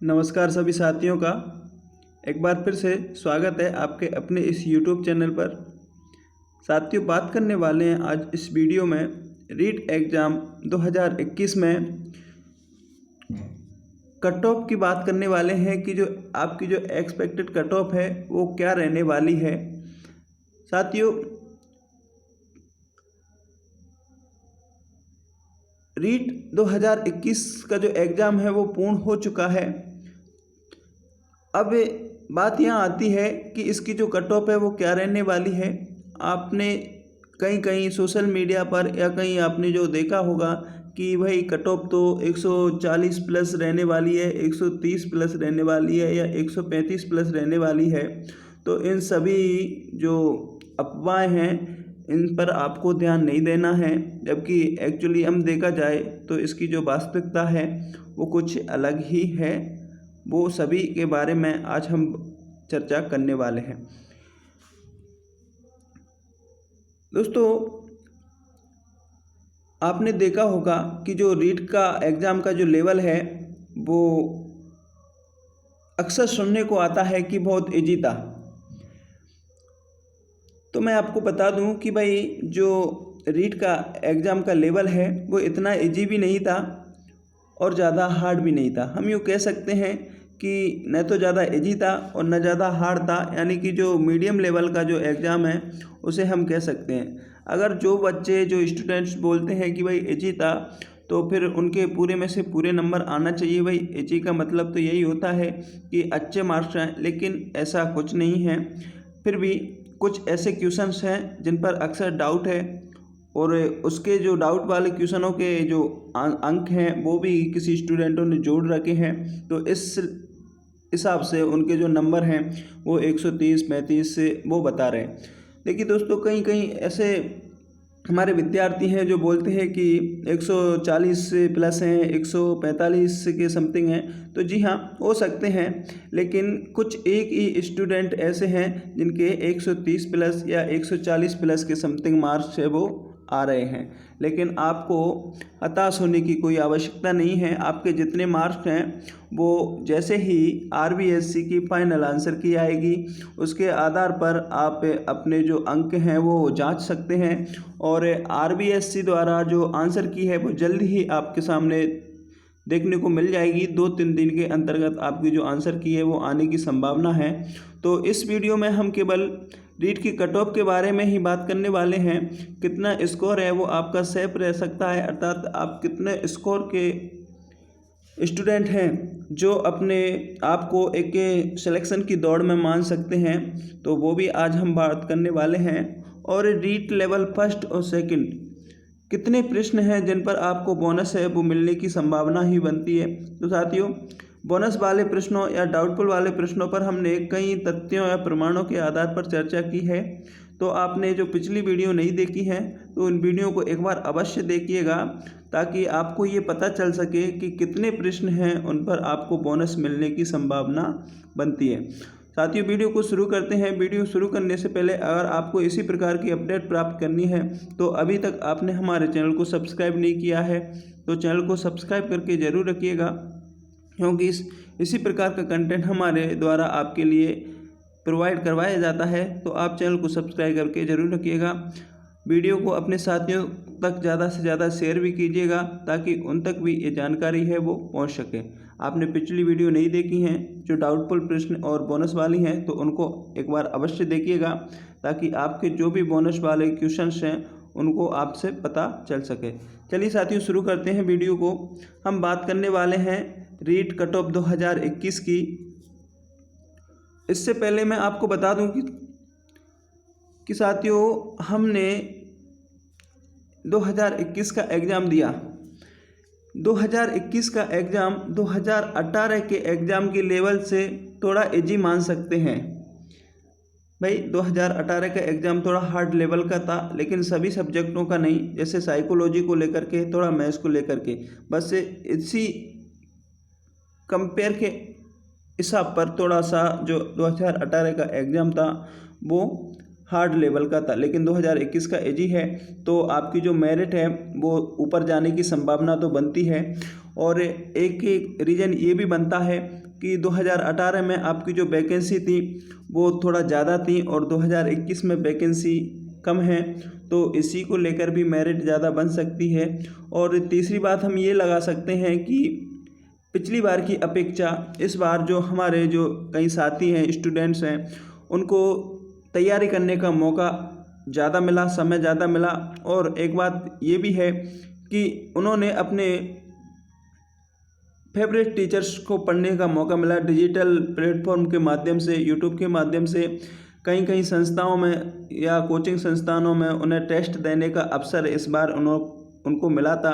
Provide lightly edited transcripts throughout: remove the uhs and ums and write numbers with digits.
नमस्कार सभी साथियों का एक बार फिर से स्वागत है आपके अपने इस YouTube चैनल पर। साथियों, बात करने वाले हैं आज इस वीडियो में रीट एग्ज़ाम 2021 में कट ऑफ की बात करने वाले हैं कि जो आपकी जो एक्सपेक्टेड कट ऑफ है वो क्या रहने वाली है। साथियों, रीट 2021 का जो एग्ज़ाम है वो पूर्ण हो चुका है। अब बात यहाँ आती है कि इसकी जो कट ऑफ है वो क्या रहने वाली है। आपने कहीं कहीं सोशल मीडिया पर या कहीं आपने जो देखा होगा कि भाई कट ऑफ तो 140 प्लस रहने वाली है, 130 प्लस रहने वाली है या 135 प्लस रहने वाली है। तो इन सभी जो अफवाहें हैं इन पर आपको ध्यान नहीं देना है, जबकि एक्चुअली हम देखा जाए तो इसकी जो वास्तविकता है वो कुछ अलग ही है। वो सभी के बारे में आज हम चर्चा करने वाले हैं। दोस्तों, आपने देखा होगा कि जो रीट का एग्ज़ाम का जो लेवल है वो अक्सर सुनने को आता है कि बहुत इजी था। तो मैं आपको बता दूं कि भाई जो रीट का एग्ज़ाम का लेवल है वो इतना इजी भी नहीं था और ज़्यादा हार्ड भी नहीं था। हम यूँ कह सकते हैं कि न तो ज़्यादा इजी था और न ज़्यादा हार्ड था, यानी कि जो मीडियम लेवल का जो एग्ज़ाम है उसे हम कह सकते हैं। अगर जो बच्चे जो स्टूडेंट्स बोलते हैं कि भाई इजी था तो फिर उनके पूरे में से पूरे नंबर आना चाहिए। भाई इजी का मतलब तो यही होता है कि अच्छे मार्क्स हैं, लेकिन ऐसा कुछ नहीं है। फिर भी कुछ ऐसे क्वेश्चंस हैं जिन पर अक्सर डाउट है और उसके जो डाउट वाले क्वेश्चनों के जो अंक हैं वो भी किसी स्टूडेंटों ने जोड़ रखे हैं। तो इस हिसाब से उनके जो नंबर हैं वो 130 35 से वो बता रहे हैं। देखिए दोस्तों, कहीं कहीं ऐसे हमारे विद्यार्थी हैं जो बोलते हैं कि 140 से प्लस हैं, 145 के समथिंग हैं। तो जी हाँ, हो सकते हैं, लेकिन कुछ एक ही स्टूडेंट ऐसे हैं जिनके 130 प्लस या 140 प्लस के समथिंग मार्क्स है वो आ रहे हैं। लेकिन आपको हताश होने की कोई आवश्यकता नहीं है। आपके जितने मार्क्स हैं वो जैसे ही आरबीएससी की फाइनल आंसर की आएगी उसके आधार पर आप अपने जो अंक हैं वो जांच सकते हैं। और आरबीएससी द्वारा जो आंसर की है वो जल्दी ही आपके सामने देखने को मिल जाएगी। 2-3 दिन के अंतर्गत आपकी जो आंसर की है वो आने की संभावना है। तो इस वीडियो में हम केवल रीट की कट ऑफ के बारे में ही बात करने वाले हैं। कितना स्कोर है वो आपका सेफ रह सकता है, अर्थात आप कितने स्कोर के स्टूडेंट हैं जो अपने आप को एक सिलेक्शन की दौड़ में मान सकते हैं, तो वो भी आज हम बात करने वाले हैं। और रीट लेवल फर्स्ट और सेकंड कितने प्रश्न हैं जिन पर आपको बोनस है वो मिलने की संभावना ही बनती है। तो साथियों, बोनस वाले प्रश्नों या डाउटफुल वाले प्रश्नों पर हमने कई तथ्यों या प्रमाणों के आधार पर चर्चा की है। तो आपने जो पिछली वीडियो नहीं देखी है तो उन वीडियो को एक बार अवश्य देखिएगा, ताकि आपको ये पता चल सके कि कितने प्रश्न हैं उन पर आपको बोनस मिलने की संभावना बनती है। साथियों, वीडियो को शुरू करते हैं। वीडियो शुरू करने से पहले अगर आपको इसी प्रकार की अपडेट प्राप्त करनी है तो अभी तक आपने हमारे चैनल को सब्सक्राइब नहीं किया है तो चैनल को सब्सक्राइब करके ज़रूर रखिएगा, क्योंकि इसी प्रकार का कंटेंट हमारे द्वारा आपके लिए प्रोवाइड करवाया जाता है। तो आप चैनल को सब्सक्राइब करके ज़रूर रखिएगा। वीडियो को अपने साथियों तक ज़्यादा से ज़्यादा शेयर भी कीजिएगा ताकि उन तक भी ये जानकारी है वो पहुंच सके। आपने पिछली वीडियो नहीं देखी हैं जो डाउटफुल प्रश्न और बोनस वाली हैं तो उनको एक बार अवश्य देखिएगा, ताकि आपके जो भी बोनस वाले क्वेश्चंस हैं उनको आपसे पता चल सके। चलिए साथियों, शुरू करते हैं वीडियो को। हम बात करने वाले हैं रीट कट ऑफ 2021 की। इससे पहले मैं आपको बता दूं कि साथियों, हमने 2021 का एग्ज़ाम दिया। 2021 का एग्ज़ाम 2018 के एग्ज़ाम के लेवल से थोड़ा इजी मान सकते हैं। भाई 2018 का एग्ज़ाम थोड़ा हार्ड लेवल का था, लेकिन सभी सब्जेक्टों का नहीं, जैसे साइकोलॉजी को लेकर के, थोड़ा मैथ्स को लेकर के, बस इसी कंपेयर के हिसाब पर थोड़ा सा जो 2018 का एग्ज़ाम था वो हार्ड लेवल का था। लेकिन 2021 का इजी है तो आपकी जो मेरिट है वो ऊपर जाने की संभावना तो बनती है। और एक रीज़न ये भी बनता है कि 2018 में आपकी जो वैकेंसी थी वो थोड़ा ज़्यादा थी और 2021 में वैकेंसी कम है, तो इसी को लेकर भी मेरिट ज़्यादा बन सकती है। और तीसरी बात हम ये लगा सकते हैं कि पिछली बार की अपेक्षा इस बार जो हमारे जो कई साथी हैं, स्टूडेंट्स हैं, उनको तैयारी करने का मौका ज़्यादा मिला, समय ज़्यादा मिला। और एक बात ये भी है कि उन्होंने अपने फेवरेट टीचर्स को पढ़ने का मौका मिला। डिजिटल प्लेटफॉर्म के माध्यम से, यूट्यूब के माध्यम से कई कई संस्थाओं में या कोचिंग संस्थानों में उन्हें टेस्ट देने का अवसर इस बार उनको मिला था।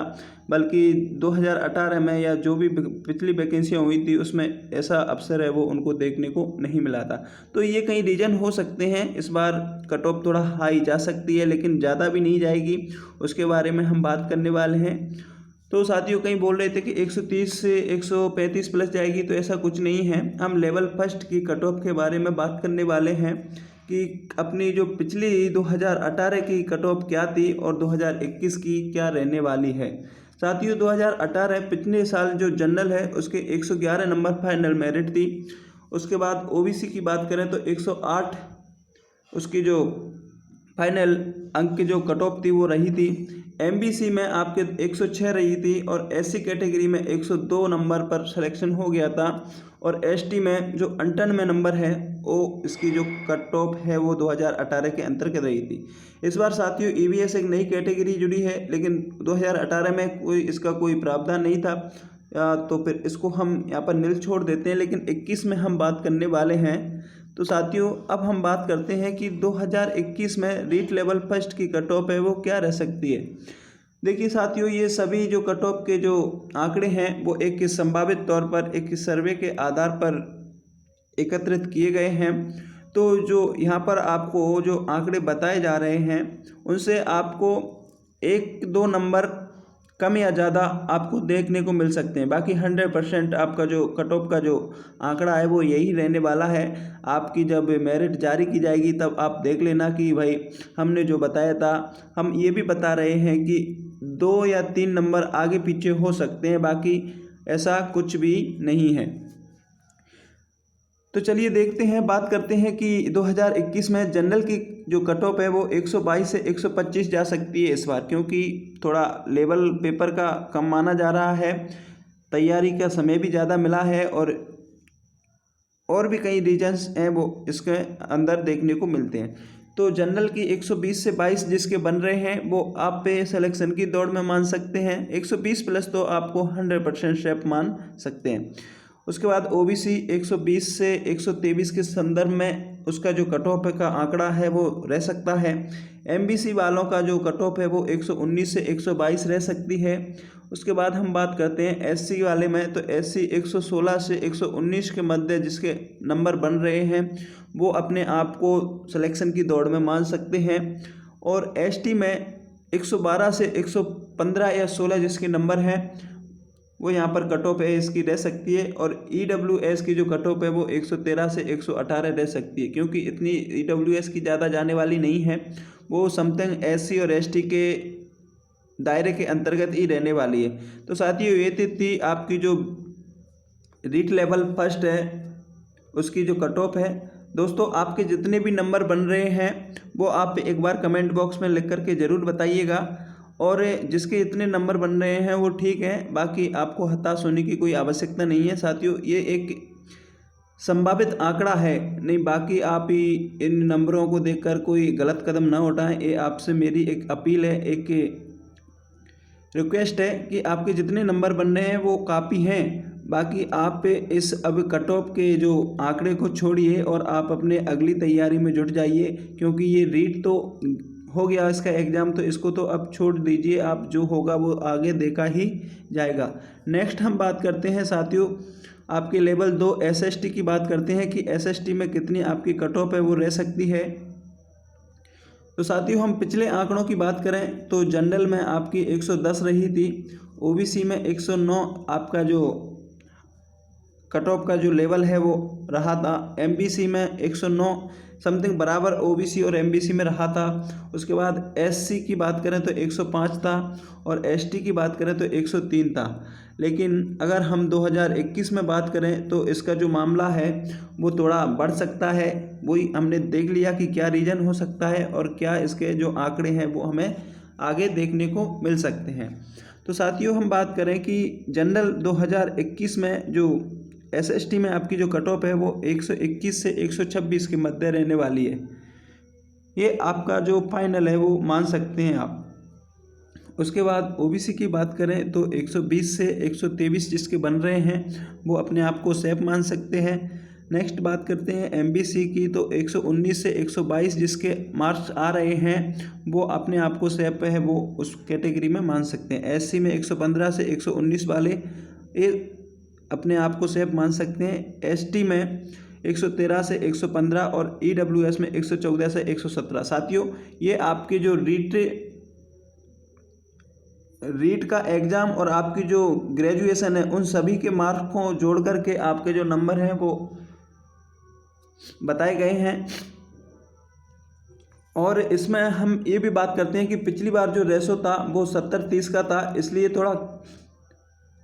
बल्कि 2018 में या जो भी पिछली वैकेंसियाँ हुई थी उसमें ऐसा अवसर है वो उनको देखने को नहीं मिला था। तो ये कई रीज़न हो सकते हैं। इस बार कट ऑफ थोड़ा हाई जा सकती है, लेकिन ज़्यादा भी नहीं जाएगी, उसके बारे में हम बात करने वाले हैं। तो साथियों कहीं बोल रहे थे कि 130 से 135 प्लस जाएगी, तो ऐसा कुछ नहीं है। हम लेवल फर्स्ट की कट ऑफ के बारे में बात करने वाले हैं कि अपनी जो पिछली 2018 की कट ऑफ क्या थी और 2021 की क्या रहने वाली है। साथियों 2018 पिछले साल जो जनरल है उसके 111 नंबर फाइनल मेरिट थी। उसके बाद ओबीसी की बात करें तो 108 उसकी जो फाइनल अंक की जो कट ऑफ थी वो रही थी। एमबीसी में आपके 106 रही थी और एससी कैटेगरी में 102 नंबर पर सिलेक्शन हो गया था। और एसटी में जो 98 नंबर है वो इसकी जो कट ऑफ है वो 2018 के अंतर्गत रही थी। इस बार साथियों ईवीएस एक नई कैटेगरी जुड़ी है, लेकिन 2018 में इसका कोई प्रावधान नहीं था, तो फिर इसको हम यहाँ पर नील छोड़ देते हैं। लेकिन 21 में हम बात करने वाले हैं। तो साथियों अब हम बात करते हैं कि 2021 में रीट लेवल फर्स्ट की कट ऑफ है वो क्या रह सकती है। देखिए साथियों, ये सभी जो कट ऑफ के जो आंकड़े हैं वो एक संभावित तौर पर एक सर्वे के आधार पर एकत्रित किए गए हैं। तो जो यहाँ पर आपको जो आंकड़े बताए जा रहे हैं उनसे आपको 1-2 नंबर कम या ज़्यादा आपको देखने को मिल सकते हैं। बाकी 100% आपका जो कट ऑफ का जो आंकड़ा है वो यही रहने वाला है। आपकी जब मेरिट जारी की जाएगी तब आप देख लेना कि भाई हमने जो बताया था, हम ये भी बता रहे हैं कि 2 या 3 नंबर आगे पीछे हो सकते हैं, बाकी ऐसा कुछ भी नहीं है। तो चलिए देखते हैं, बात करते हैं कि 2021 में जनरल की जो कट ऑफ है वो 122 से 125 जा सकती है इस बार, क्योंकि थोड़ा लेवल पेपर का कम माना जा रहा है, तैयारी का समय भी ज़्यादा मिला है और भी कई रीजन्स हैं वो इसके अंदर देखने को मिलते हैं। तो जनरल की 120 से 22 जिसके बन रहे हैं वो आप पे सिलेक्शन की दौड़ में मान सकते हैं। 120 प्लस तो आपको 100% शेप मान सकते हैं। उसके बाद ओबीसी 120 से 123 के संदर्भ में उसका जो कट ऑफ का आंकड़ा है वो रह सकता है। एमबीसी वालों का जो कट ऑफ है वो 119 से 122 रह सकती है। उसके बाद हम बात करते हैं एससी वाले में, तो एससी 116 से 119 के मध्य जिसके नंबर बन रहे हैं वो अपने आप को सिलेक्शन की दौड़ में मान सकते हैं। और एसटी में 112 से 115 या 16 जिसके नंबर हैं वो यहाँ पर कट ऑफ है इसकी रह सकती है। और ईडब्ल्यूएस की जो कट ऑफ है वो 113 से 118 रह सकती है, क्योंकि इतनी ईडब्ल्यूएस की ज़्यादा जाने वाली नहीं है, वो समथिंग एससी और एसटी के दायरे के अंतर्गत ही रहने वाली है। तो साथियों ये थी आपकी जो रीट लेवल फर्स्ट है उसकी जो कट ऑफ है। दोस्तों आपके जितने भी नंबर बन रहे हैं वो आप एक बार कमेंट बॉक्स में लिख करके ज़रूर बताइएगा, और जिसके इतने नंबर बन रहे हैं वो ठीक है, बाकी आपको हताश होने की कोई आवश्यकता नहीं है। साथियों ये एक संभावित आंकड़ा है, नहीं बाकी आप ही इन नंबरों को देखकर कोई गलत कदम ना उठाएं। ये आपसे मेरी एक अपील है, एक रिक्वेस्ट है कि आपके जितने नंबर बन रहे हैं वो काफ़ी हैं। बाकी आप इस अब कट ऑफ के जो आंकड़े को छोड़िए और आप अपने अगली तैयारी में जुट जाइए, क्योंकि ये रीट तो हो गया इसका एग्ज़ाम, तो इसको तो अब छोड़ दीजिए, आप जो होगा वो आगे देखा ही जाएगा। नेक्स्ट हम बात करते हैं साथियों आपके लेवल 2 एसएसटी की बात करते हैं कि एसएसटी में कितनी आपकी कट ऑफ है वो रह सकती है। तो साथियों हम पिछले आंकड़ों की बात करें तो जनरल में आपकी 110 रही थी, ओबीसी में 109 आपका जो कट ऑफ का जो लेवल है वो रहा था। एमबीसी में 109 समथिंग बराबर ओबीसी और एमबीसी में रहा था। उसके बाद एससी की बात करें तो 105 था और एसटी की बात करें तो 103 था। लेकिन अगर हम 2021 में बात करें तो इसका जो मामला है वो थोड़ा बढ़ सकता है। वही हमने देख लिया कि क्या रीज़न हो सकता है और क्या इसके जो आंकड़े हैं वो हमें आगे देखने को मिल सकते हैं। तो साथियों, हम बात करें कि जनरल 2021 में जो एसएसटी में आपकी जो कट ऑफ है वो 121 से 126 के मध्य रहने वाली है। ये आपका जो फाइनल है वो मान सकते हैं आप। उसके बाद ओबीसी की बात करें तो 120 से 123 जिसके बन रहे हैं वो अपने आप को सेफ मान सकते हैं। नेक्स्ट बात करते हैं एमबीसी की, तो 119 से 122 जिसके मार्क्स आ रहे हैं वो अपने आप को सेफ है, वो उस कैटेगरी में मान सकते हैं। एससी में 115 से 119 वाले ये अपने आप को सेफ मान सकते हैं। एसटी में 113 से 115 और ईडब्ल्यूएस में 114 से 117। साथियों, ये आपके जो रीट का एग्ज़ाम और आपकी जो ग्रेजुएशन है उन सभी के मार्क्स को जोड़ करके आपके जो नंबर हैं वो बताए गए हैं। और इसमें हम ये भी बात करते हैं कि पिछली बार जो रेशो था वो 70-30 का था, इसलिए थोड़ा,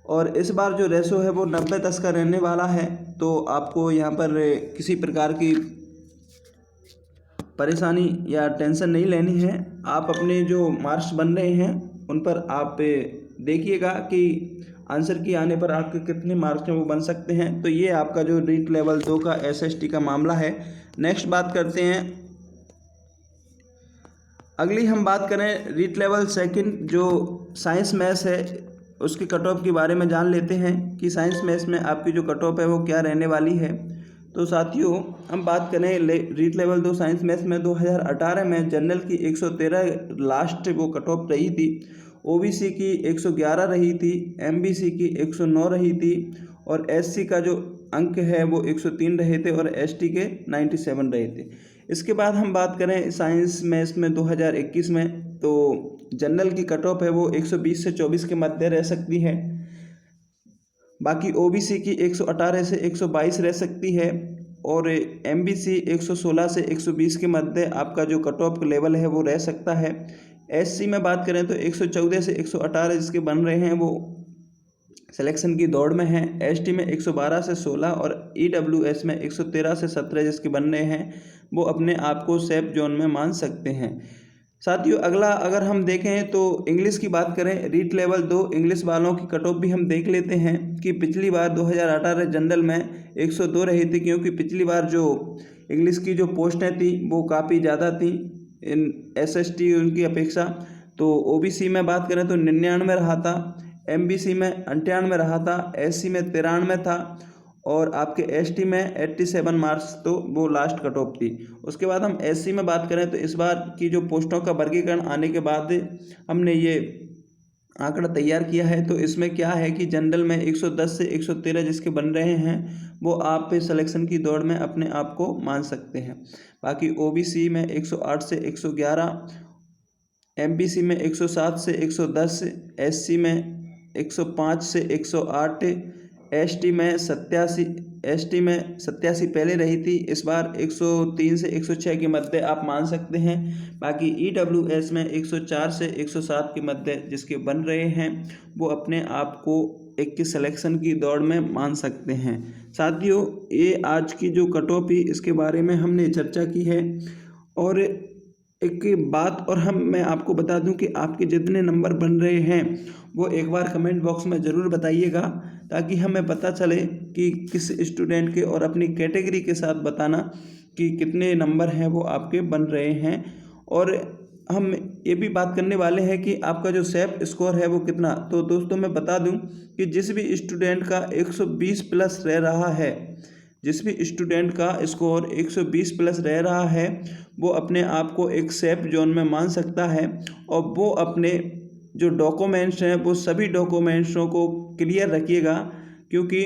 और इस बार जो रेशो है वो 90-10 का रहने वाला है। तो आपको यहाँ पर किसी प्रकार की परेशानी या टेंशन नहीं लेनी है। आप अपने जो मार्क्स बन रहे हैं उन पर आप देखिएगा कि आंसर की आने पर आपके कितने मार्क्स हैं वो बन सकते हैं। तो ये आपका जो रीट लेवल 2 का एसएसटी का मामला है। नेक्स्ट बात करते हैं, अगली हम बात करें रीट लेवल सेकंड जो साइंस मैथ्स है उसकी कट ऑफ के बारे में जान लेते हैं कि साइंस मैथ्स में आपकी जो कट ऑफ है वो क्या रहने वाली है। तो साथियों, हम बात करें रीट लेवल 2 साइंस मैथ्स में 2018 में जनरल की 113 लास्ट वो कट ऑफ रही थी, ओबीसी की 111 रही थी, एमबीसी की 109 रही थी और एससी का जो अंक है वो 103 रहे थे और एसटी के 97 रहे थे। इसके बाद हम बात करें साइंस मैथ्स में 2021 में, तो जनरल की कट ऑफ है वो 120 से 24 के मध्य रह सकती है। बाकी ओबीसी की 118 से 122 रह सकती है और एमबीसी 116 से 120 के मध्य आपका जो कट ऑफ लेवल है वो रह सकता है। एससी में बात करें तो 114 से 118 जिसके बन रहे हैं वो सिलेक्शन की दौड़ में हैं। एसटी में 112 से 16 और ईडब्ल्यूएस में 113 से 17 जिसके बन रहे हैं वो अपने आप को सेफ जोन में मान सकते हैं। साथियों, अगला अगर हम देखें तो इंग्लिश की बात करें, रीट लेवल 2 इंग्लिश वालों की कट ऑफ भी हम देख लेते हैं कि पिछली बार 2018 जनरल में 102 रही थी, क्योंकि पिछली बार जो इंग्लिश की जो पोस्टें थी वो काफ़ी ज़्यादा थी इन एसएसटी उनकी अपेक्षा। तो ओबीसी में बात करें तो 99 रहा था, एमबीसी में 98 रहा था, एससी में 93 था और आपके एसटी में 87 मार्क्स तो वो लास्ट कट ऑफ थी। उसके बाद हम एससी में बात करें तो इस बार की जो पोस्टों का वर्गीकरण आने के बाद हमने ये आंकड़ा तैयार किया है। तो इसमें क्या है कि जनरल में 110 से 113 जिसके बन रहे हैं वो आप सिलेक्शन की दौड़ में अपने आप को मान सकते हैं। बाकी ओबीसी में 108 से 111, एमबीसी में 107 से 110, एससी में 105 से 108, एसटी में 87 पहले रही थी, इस बार 103 से 106 के मध्य आप मान सकते हैं। बाकी ईडब्ल्यूएस में 104 से 107 के मध्य जिसके बन रहे हैं वो अपने आप को 21 सिलेक्शन की दौड़ में मान सकते हैं। साथियों, ये आज की जो कट ऑफ ही इसके बारे में हमने चर्चा की है। और एक बात और मैं आपको बता दूं कि आपके जितने नंबर बन रहे हैं वो एक बार कमेंट बॉक्स में ज़रूर बताइएगा, ताकि हमें पता चले कि किस स्टूडेंट के, और अपनी कैटेगरी के साथ बताना कि कितने नंबर हैं वो आपके बन रहे हैं। और हम ये भी बात करने वाले हैं कि आपका जो सेफ स्कोर है वो कितना। तो दोस्तों, मैं बता दूं कि जिस भी स्टूडेंट का 120 प्लस रह रहा है, जिस भी स्टूडेंट का स्कोर 120 प्लस रह रहा है वो अपने आप को एक सेफ जोन में मान सकता है। और वो अपने जो डॉक्यूमेंट्स हैं वो सभी डॉक्यूमेंट्सों को क्लियर रखिएगा, क्योंकि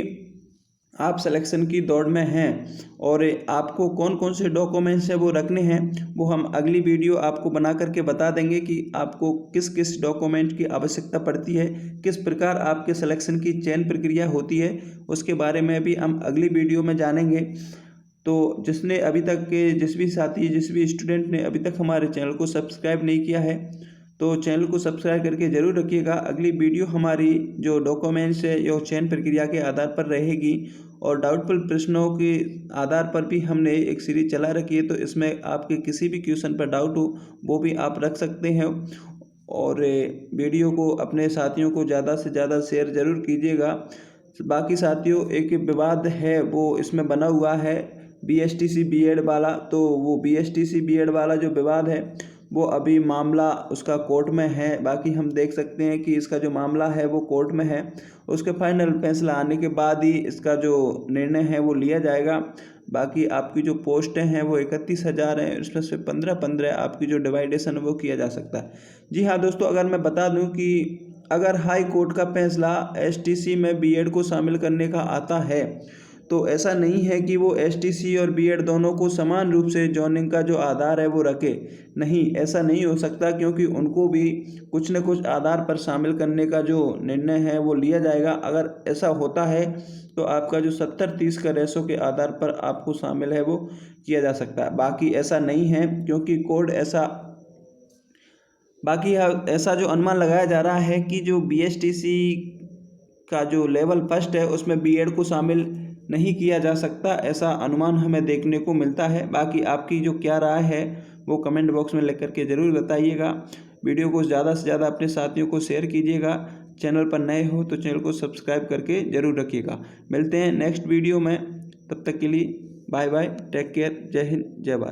आप सिलेक्शन की दौड़ में हैं और आपको कौन कौन से डॉक्यूमेंट्स है वो रखने हैं, वो हम अगली वीडियो आपको बना करके बता देंगे कि आपको किस किस डॉक्यूमेंट की आवश्यकता पड़ती है, किस प्रकार आपके सिलेक्शन की चयन प्रक्रिया होती है, उसके बारे में भी हम अगली वीडियो में जानेंगे। तो जिसने अभी तक के जिस भी साथी जिस भी स्टूडेंट ने अभी तक हमारे चैनल को सब्सक्राइब नहीं किया है तो चैनल को सब्सक्राइब करके ज़रूर रखिएगा। अगली वीडियो हमारी जो डॉक्यूमेंट्स है यह चयन प्रक्रिया के आधार पर रहेगी और डाउटफुल प्रश्नों के आधार पर भी हमने एक सीरीज चला रखी है, तो इसमें आपके किसी भी क्वेश्चन पर डाउट हो वो भी आप रख सकते हैं। और वीडियो को अपने साथियों को ज़्यादा से ज़्यादा शेयर ज़रूर कीजिएगा। बाकी साथियों, एक विवाद है वो इसमें बना हुआ है BSTC B.Ed वाला, तो वो BSTC B.Ed वाला जो विवाद है वो अभी मामला उसका कोर्ट में है। बाकी हम देख सकते हैं कि इसका जो मामला है वो कोर्ट में है, उसके फाइनल फैसला आने के बाद ही इसका जो निर्णय है वो लिया जाएगा। बाकी आपकी जो पोस्टें हैं वो 31,000 हैं, इसमें से 15-15 आपकी जो डिवाइडेशन है वो किया जा सकता है। जी हाँ दोस्तों, अगर मैं बता दूं कि अगर हाई कोर्ट का फैसला STC में B.Ed को शामिल करने का आता है तो ऐसा नहीं है कि वो STC और B.Ed दोनों को समान रूप से जॉइनिंग का जो आधार है वो रखे। नहीं, ऐसा नहीं हो सकता, क्योंकि उनको भी कुछ न कुछ आधार पर शामिल करने का जो निर्णय है वो लिया जाएगा। अगर ऐसा होता है तो आपका जो 70-30 का रेशो के आधार पर आपको शामिल है वो किया जा सकता है। बाकी ऐसा नहीं है, क्योंकि कोड ऐसा जो अनुमान लगाया जा रहा है कि जो BSTC का जो लेवल फर्स्ट है उसमें B.Ed को शामिल नहीं किया जा सकता, ऐसा अनुमान हमें देखने को मिलता है। बाकी आपकी जो क्या राय है वो कमेंट बॉक्स में लिख करके ज़रूर बताइएगा। वीडियो को ज़्यादा से ज़्यादा अपने साथियों को शेयर कीजिएगा। चैनल पर नए हो तो चैनल को सब्सक्राइब करके ज़रूर रखिएगा। मिलते हैं नेक्स्ट वीडियो में, तब तक के लिए बाय बाय, टेक केयर, जय हिंद, जय भारत।